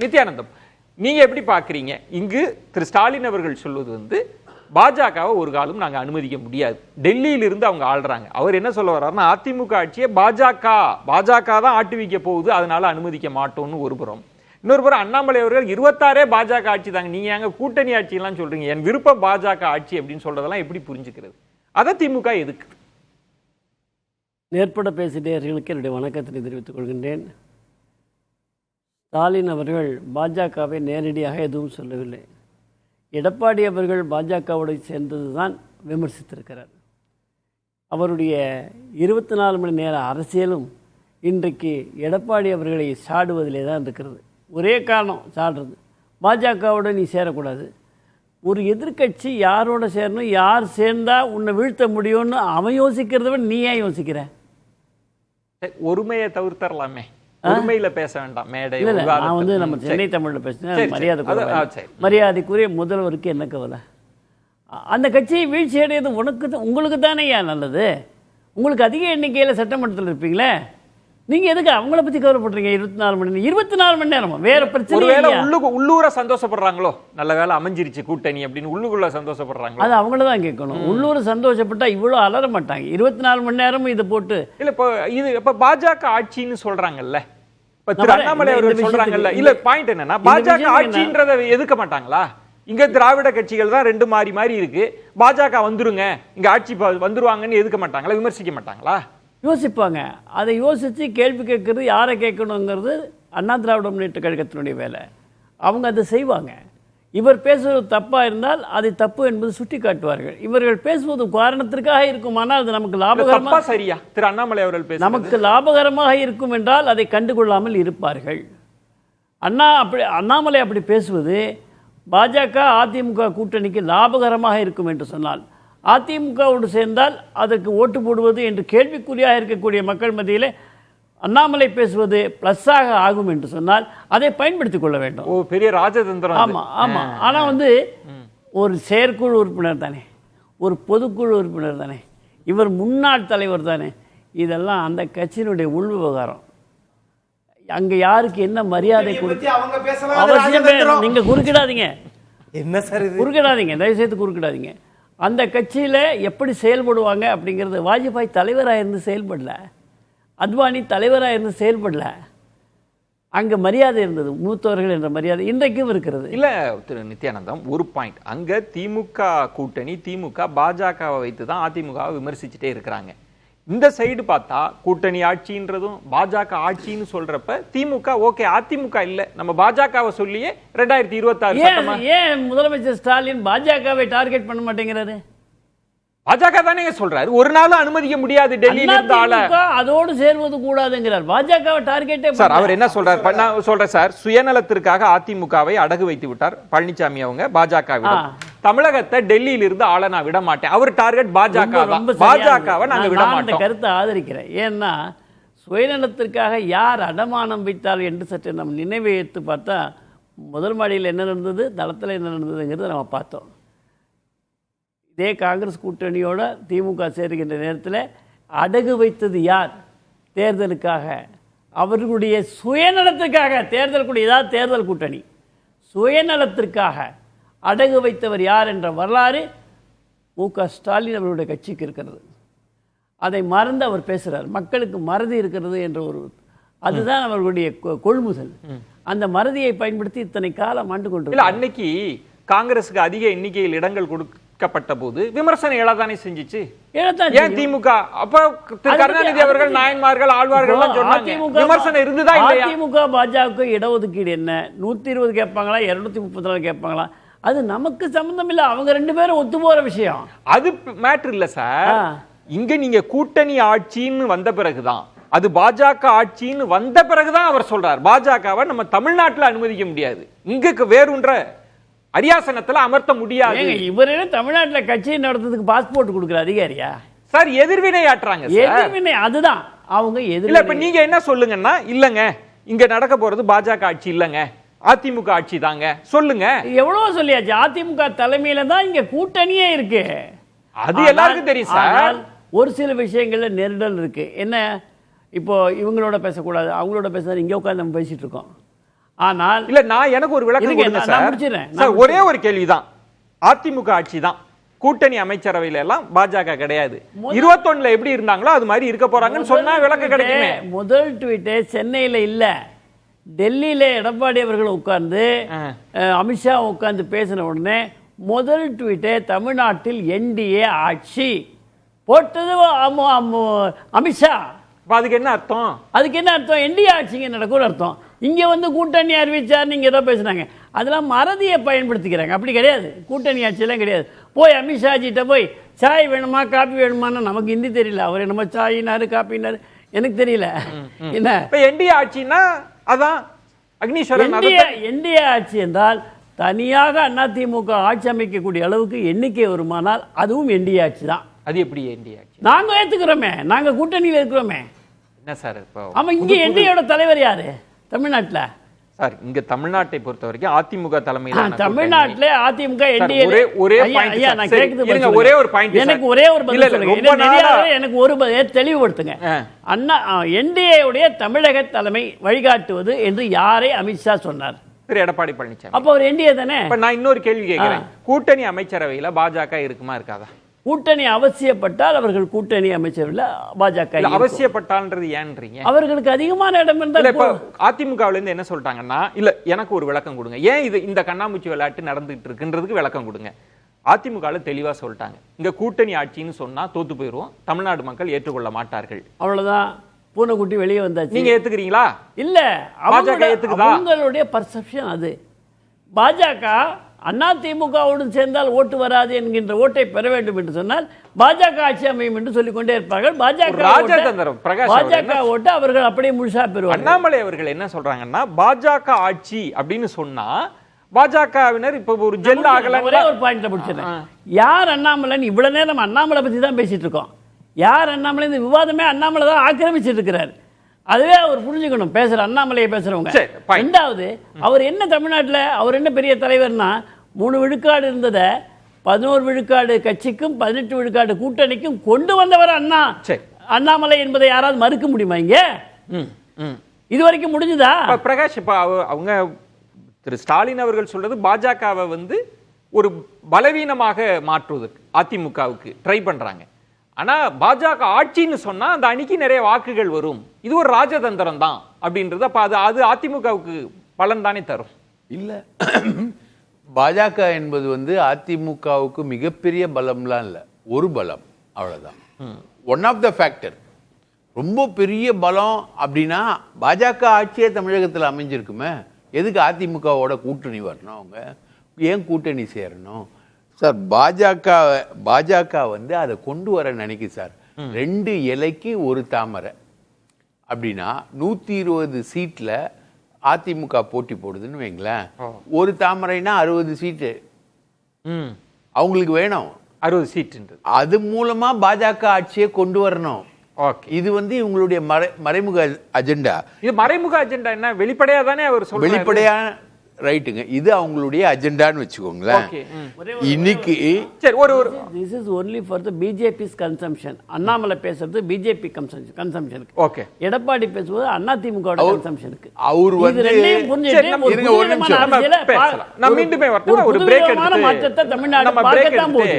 நித்யானந்தம், நீங்க எப்படி பாக்குறீங்க? இங்கு திரு ஸ்டாலின் அவர்கள் சொல்வது வந்து பாஜகவை ஒரு காலம் நாங்க அனுமதிக்க முடியாது, டெல்லியில இருந்து அவங்க ஆள்றாங்க. அவர் என்ன சொல்ல வர்றாருன்னா, அதிமுக ஆட்சியை பாஜக தான் ஆட்டி வைக்க போகுது, அதனால அனுமதிக்க மாட்டோம்னு ஒரு புறம். இன்னொரு புறம் அண்ணாமலை அவர்கள் 26 பாஜக ஆட்சி தாங்க, நீங்க அங்க கூட்டணி ஆட்சி எல்லாம் சொல்றீங்க, என் விருப்பம் பாஜக ஆட்சி அப்படின்னு சொல்றதெல்லாம் எப்படி புரிஞ்சுக்கிறது? அதை திமுக எதுக்கு? நேர்பட பேசியவர்களுக்கு என்னுடைய வணக்கத்தை தெரிவித்துக் கொள்கின்றேன். ஸ்டாலின் அவர்கள் பாஜகவை நேரடியாக எதுவும் சொல்லவில்லை. எடப்பாடி அவர்கள் பாஜகவோடு சேர்ந்தது தான் விமர்சித்திருக்கிறார். அவருடைய 24 மணி நேர அரசியலும் இன்றைக்கு எடப்பாடி அவர்களை சாடுவதிலே தான் இருக்கிறது. ஒரே காரணம் சாடுறது, பாஜகவோட நீ சேரக்கூடாது. ஒரு எதிர்கட்சி யாரோட சேரணும், யார் சேர்ந்தா உன்னை வீழ்த்த முடியும்னு அவன் யோசிக்கிறத விட நீ ஏன் யோசிக்கிற? ஒருமையை தவிர்த்தரலாமே, ஒருமையில பேச வேண்டாம் மேடை. நான் வந்து நம்ம சென்னை தமிழ்ல பேசினேன். மரியாதைக்குரிய முதல்வருக்கு என்ன கவலை? அந்த கட்சியை வீழ்ச்சி அடையது உங்களுக்கு தானே ஏன் நல்லது? உங்களுக்கு அதிக எண்ணிக்கையில் சட்டமன்றத்தில் இருப்பீங்களே, நீங்க எதுக்கு அவங்கள பத்தி கவலைப்படுறீங்க? 24 மணி நேரம் வேற பிரச்சனை. உள்ளூர சந்தோஷப்படுறாங்களோ, நல்ல வேலை அமைஞ்சிருச்சு கூட்டணி அப்படின்னு உள்ளுக்குள்ள சந்தோஷப்படுறாங்க. அது அவங்கள தான் கேட்கணும். உள்ளூர் சந்தோஷப்பட்டா இவ்வளவு அலற மாட்டாங்க. 24 மணி நேரமும் இதை போட்டு இல்ல. இப்போ இது இப்ப பாஜக ஆட்சின்னு சொல்றாங்கல்ல, இப்ப திரு அண்ணாமலை அவர்கள் சொல்றாங்கல்ல, இல்ல பாயிண்ட் என்னன்னா, பாஜக ஆட்சின்றதை எதுக்க மாட்டாங்களா? இங்க திராவிட கட்சிகள் தான் 2 மாறி மாறி இருக்கு, பாஜக வந்துருங்க இங்க ஆட்சி வந்துருவாங்கன்னு எதுக்க மாட்டாங்களா, விமர்சிக்க மாட்டாங்களா? யோசிப்பாங்க. அதை யோசித்து கேள்வி கேட்கறது யாரை கேட்கணுங்கிறது அண்ணா திராவிட முன்னேற்ற கழகத்தினுடைய வேலை. அவங்க அதை செய்வாங்க. இவர் பேசுவது தப்பாக இருந்தால் அதை தப்பு என்பது சுட்டி காட்டுவார்கள். இவர்கள் பேசுவது காரணத்திற்காக இருக்குமானால் அது நமக்கு லாபகரமாக, சரியா திரு அண்ணாமலை அவர்கள் நமக்கு லாபகரமாக இருக்கும் என்றால் அதை கண்டுகொள்ளாமல் இருப்பார்கள். அண்ணாமலை அப்படி பேசுவது பாஜக அதிமுக கூட்டணிக்கு லாபகரமாக இருக்கும் என்று சொன்னால், அதிமுகவோடு சேர்ந்தால் அதற்கு ஓட்டு போடுவது என்று கேள்விக்குறியாக இருக்கக்கூடிய மக்கள் மத்தியிலே அண்ணாமலை பேசுவது பிளஸ்ஸாக ஆகும் என்று சொன்னால் அதை பயன்படுத்திக் கொள்ள வேண்டும். பெரிய ராஜதந்திரம். ஆமாம் ஆமாம். ஆனால் வந்து ஒரு செயற்குழு உறுப்பினர் தானே, ஒரு பொதுக்குழு உறுப்பினர் தானே, இவர் முன்னாள் தலைவர் தானே, இதெல்லாம் அந்த கட்சியினுடைய உள் விவகாரம். அங்கே யாருக்கு என்ன மரியாதை கொடுத்து அவசியம் நீங்க குறுக்கிடாதீங்க. என்ன சார் குறுக்கிடாதீங்க, தயவுசெய்து குறுக்கிடாதீங்க. அந்த கட்சியில் எப்படி செயல்படுவாங்க அப்படிங்கிறது, வாஜ்பாய் தலைவராக இருந்து செயல்படல, அத்வானி தலைவராக இருந்து செயல்படல. அங்கே மரியாதை இருந்தது, மூத்தவர்கள் என்ற மரியாதை இன்றைக்கும் இருக்கிறது. இல்லை திரு நித்யானந்தம், ஒரு பாயிண்ட், அங்கே திமுக கூட்டணி, திமுக பாஜகவை வைத்து தான் அதிமுகவை விமர்சிச்சுட்டே இருக்கிறாங்க. இந்த சைடு பார்த்தா கூட்டணி ஆட்சின்றதும் பாஜக ஆட்சின்னு சொல்றப்ப திமுக ஓகே, அதிமுக இல்ல நம்ம பாஜகவை சொல்லியே 2026 ஏன் முதலமைச்சர் ஸ்டாலின் பாஜகவை டார்கெட் பண்ண மாட்டேங்கிறாரு? பாஜக தானே சொல்றாரு, ஒரு நாளும் அனுமதிக்க முடியாது டெல்லியில இருந்து ஆள, அதோடு சேர்வது கூடாதுங்கிறார். பாஜகவை டார்கெட்டே சார். அவர் என்ன சொல்றாரு? நான் சொல்றேன் சார், சுயநலத்திற்காக அதிமுகவை அடகு வைத்து விட்டார் பழனிசாமி அவங்க பாஜகவிடம். தமிழகத்தை டெல்லியில இருந்து ஆள நான் விட மாட்டேன், அவர் டார்கெட் பாஜக தான், பாஜகவை நாங்க விட மாட்டோம். கருத்தை ஆதரிக்கிறேன். ஏன்னா சுயநலத்திற்காக யார் அடமானம் வைத்தால் என்று சற்று நம்ம நினைவை எடுத்து பார்த்தா, முதல் மாடியில் என்ன நடந்தது, தளத்தில் என்ன நடந்ததுங்கிறத நம்ம பார்த்தோம். இதே காங்கிரஸ் கூட்டணியோட திமுக சேருகின்ற நேரத்தில் அடகு வைத்தது யார்? தேர்தலுக்காக, அவர்களுடைய சுயநலத்திற்காக. தேர்தல் கூட்டணி சுயநலத்திற்காக அடகு வைத்தவர் யார் என்ற வரலாறு மு.க. ஸ்டாலின் அவருடைய கட்சிக்கு இருக்கிறது. அதை மறந்து அவர் பேசுகிறார். மக்களுக்கு மறதி இருக்கிறது என்ற ஒரு, அதுதான் அவர்களுடைய கொள்முதல். அந்த மறதியை பயன்படுத்தி இத்தனை காலம் ஆண்டு கொண்டு, அன்னைக்கு காங்கிரஸுக்கு அதிக எண்ணிக்கையில் இடங்கள் கொடுக்கப்பட்ட போது விமர்சனம் எழதானே செஞ்சிச்சு. ஏன் திமுக அப்ப கருணாநிதி அவர்கள் நாயன்மார்கள் ஆழ்வார்கள் விமர்சனம் இருந்துதான் இல்லையா? திமுக பாஜக இடஒதுக்கீடு என்ன 120 கேட்பாங்களா, 234 கேட்பாங்களா? அது நமக்கு சம்பந்தம் இல்ல, அவங்க 2 பேரும் ஒத்து போற விஷயம். அது மேட்டர் இல்ல சார். இங்க நீங்க கூட்டணி ஆட்சின்னு வந்த பிறகுதான், அது பாஜக ஆட்சின்னு வந்த பிறகுதான் அவர் சொல்றார் பாஜகவை நம்ம தமிழ்நாட்டில் அனுமதிக்க முடியாது, இங்க வேறுன்ற அரியாசனத்துல அமர்த்த முடியாது. இவரே தமிழ்நாட்டில் கட்சி நடத்துறதுக்கு பாஸ்போர்ட் கொடுக்குற அதிகாரியா சார்? எதிர்வினை ஆற்றுறாங்க. எதிர்வினை அதுதான் அவங்க இல்ல. இப்ப நீங்க என்ன சொல்லுங்கன்னா, இல்லங்க இங்க நடக்க போறது பாஜக ஆட்சி இல்லங்க, அதிமுக ஆட்சி தாங்க சொல்லுங்க. எவ்வளவு சொல்லியாச்சு, அதிமுக தலைமையில தான் இங்க கூட்டணியே இருக்கு, அது எல்லாருக்கும் தெரியும் சார். ஒரு சில விஷயங்கள்ல நெருடல் இருக்கு. என்ன, இப்போ இவங்களோட பேசக்கூடாது, அவங்களோட பேச இங்க உட்காந்து நம்ம பேசிட்டு இருக்கோம். ஆனால் இல்ல நான் எனக்கு ஒரு விளக்கம் இருங்க, கொடுங்க நான் சார். முடிச்சிடுறேன். சார் ஒரே ஒரு கேள்விதான். அதிமுக ஆட்சி தான், கூட்டணி அமைச்சரவையில எல்லாம் பாஜக கிடையாது. 21ல எப்படி இருந்தாங்களோ அது மாதிரி இருக்க போறாங்கன்னு சொன்னா விளக்கம் கிடைக்குமே. முதல் ட்வீட்டே சென்னையில இல்ல, டெல்லியில எடப்பாடி அவர்கள் உட்கார்ந்து அமித்ஷா உட்கார்ந்து பேசின உடனே முதல் ட்வீட்டே தமிழ்நாட்டில் என்டிஏ ஆட்சி போட்டது அமித்ஷா. அதுக்கு என்ன அர்த்தம்? அதுக்கு என்ன அர்த்தம்? என்டிஏ ஆட்சிங்க நடக்கும் அர்த்தம். இங்க வந்து கூட்டணி அறிவிச்சார் நீங்க ஏதோ பேசுனாங்க, அதெல்லாம் மறதியை பயன்படுத்திக்கிறாங்க. அப்படி கிடையாது, கூட்டணி ஆட்சியெல்லாம் கிடையாது. போய் அமித்ஷாஜிட்ட போய் சாய் வேணுமா காப்பி வேணுமான்னு நமக்கு ஹிந்தி தெரியல, அவர் என்னமோ சாயினாரு காப்பினாரு எனக்கு தெரியல. என்ன என்டிஏ ஆட்சின்னா அதான் அக்னீஸ்வரன். என்டிஏ ஆட்சி என்றால் தனியாக அதிமுக ஆட்சி அமைக்கக்கூடிய அளவுக்கு எண்ணிக்கை வருமானால் அதுவும் என்டிஏ ஆட்சி தான். அது எப்படி என்டிஏ ஆட்சி? நாங்க ஏத்துக்கிறோமே, நாங்க கூட்டணியில் இருக்கிறோமே. என்ன சார் இப்போ? ஆமா, இங்க என்டிஏயோட தலைவர் யாரு தமிழ்நாட்டுல? சார் இங்க தமிழ்நாட்டை பொறுத்த வரைக்கும் அதிமுக தலைமையில தமிழ்நாட்டுல அதிமுக என்டிஏ ஒரே ஒரு பாயிண்ட் எனக்கு ஒரே ஒரு பதில் சொல்லுங்க. எனக்கு ஒரு தெளிவுபடுத்துங்க. அண்ணா என்டிஏ உடைய தமிழக தலைமை வழிகாட்டுவது என்று யாரை அமித்ஷா சொன்னார்? திரு எடப்பாடி பழனிசாமி. அப்ப அவர் என்டிஏ தானே. நான் இன்னொரு கேள்வி கேட்கிறேன், கூட்டணி அமைச்சரவையில பாஜக இருக்குமா இருக்காதா? கூட்டணி அவசியப்பட்டால் அவர்கள் கூட்டணி அமைச்சரவையில் பாஜக அவசியப்பட்டால்ன்றது ஏன்றீங்க? அவர்களுக்கு அதிகமான இடம் இருந்தால். இப்ப அதிமுகவுல இருந்து என்ன சொல்றாங்கன்னா, இல்ல எனக்கு ஒரு விளக்கம் கொடுங்க, ஏன் இது இந்த கண்ணாமூச்சி விளையாட்டு நடந்துட்டு இருக்குன்றதுக்கு விளக்கம் கொடுங்க. அதிமுகல தெளிவா சொல்லிட்டாங்க, இங்க கூட்டணி ஆட்சின்னு சொன்னா தோத்து போயிருவோம், தமிழ்நாடு மக்கள் ஏற்றுக்கொள்ள மாட்டார்கள். அவ்வளவுதான், பூனைக்குட்டி வெளியே வந்தாச்சு. நீங்க ஏத்துக்கிறீங்களா? இல்ல, பாஜக ஏத்துக்குதா? அவங்களுடைய பர்செப்ஷன் அது. பாஜக அதிமுகவுடன் சேர்ந்தால் ஓட்டு வராது என்கின்ற ஓட்டை பெற வேண்டும் என்று சொன்னால் பாஜக ஆட்சி அமையும் என்று சொல்லிக் கொண்டே இருப்பார்கள். பாஜக ஓட்டு அவர்கள் அப்படியே முழுசா பெறுவார்கள். அண்ணாமலை அவர்கள் என்ன சொல்றாங்கன்னா, பாஜக ஆட்சி அப்படின்னு சொன்னா பாஜகவினர் இப்ப ஒரு ஜெல் ஆகல. ஒரே ஒரு பாயிண்ட்ல முடிச்சிடறேன். யார் அண்ணாமலை? இவ்வளவு நேரம் அண்ணாமலை பத்தி தான் பேசிட்டு இருக்கோம். யார் அண்ணாமலை? இந்த விவாதமே அண்ணாமலை தான் ஆக்கிரமிச்சிட்டு இருக்கிறார். அதுவே அவர் புரிஞ்சுக்கணும், பேசுற அண்ணாமலையை பேசுறவங்க. ரெண்டாவது, அவர் என்ன தமிழ்நாட்டில் அவர் என்ன பெரிய தலைவர்னா, 3 விழுக்காடு இருந்ததை 11 விழுக்காடு கட்சிக்கும் 18 விழுக்காடு கூட்டணிக்கும் கொண்டு வந்தவர் அண்ணா அண்ணாமலை என்பதை யாராவது மறுக்க முடியுமா? இங்க இது வரைக்கும் முடிஞ்சதா? பிரகாஷ், இப்ப அவங்க திரு ஸ்டாலின் அவர்கள் சொல்றது பாஜகவை வந்து ஒரு பலவீனமாக மாற்றுவதற்கு அதிமுகவுக்கு ட்ரை பண்றாங்க. ஆனா பாஜக ஆட்சின்னு சொன்னா அந்த அணிக்கு நிறைய வாக்குகள் வரும், இது ஒரு ராஜதந்திரம் தான் அப்படின்றது. அப்ப அது அதிமுகவுக்கு பலன் தானே தரும்? இல்ல, பாஜக என்பது வந்து அதிமுகவுக்கு மிகப்பெரிய பலம்லாம் இல்லை, ஒரு பலம், அவ்வளவுதான். One of the factor. ரொம்ப பெரிய பலம் அப்படின்னா பாஜக ஆட்சியே தமிழகத்தில் அமைஞ்சிருக்குமே, எதுக்கு அதிமுகவோட கூட்டணி வரணும்? அவங்க ஏன் கூட்டணி சேரணும் சார்? பாஜக வந்து அதை கொண்டு வர நினைக்கு சார். 2 இலைக்கு ஒரு தாமரை அப்படின்னா 120 சீட்ல அதிமுக போட்டி போடுதுன்னு வைங்களேன். ஒரு தாமரைனா 60 சீட்டு அவங்களுக்கு வேணும். 60 சீட் அது மூலமா பாஜக ஆட்சியை கொண்டு வரணும். இது வந்து இவங்களுடைய மறைமுக அஜெண்டா. இது மறைமுக அஜெண்டா என்ன? வெளிப்படையா தானே அவர் சொல்றாரு. வெளிப்படையா ரைட்டுங்க, இது அவங்களுடைய அஜெண்டான்னு வச்சுக்கோங்களேன். இன்னைக்கு சரி, ஒரு this is only for the BJP's consumption. Annamalai பேசுறது பிஜேபி கன்சம்ஷனுக்கு. ஓகே, எடப்பாடி பேசுவது அதிமுக கன்சம்ஷனுக்கு. அவர் வந்து நான் மீண்டுமே வரட்டும், ஒரு பிரேக் எடுத்து மாற்றத்தை தமிழ்நாடு பார்க்க தான் போகுது.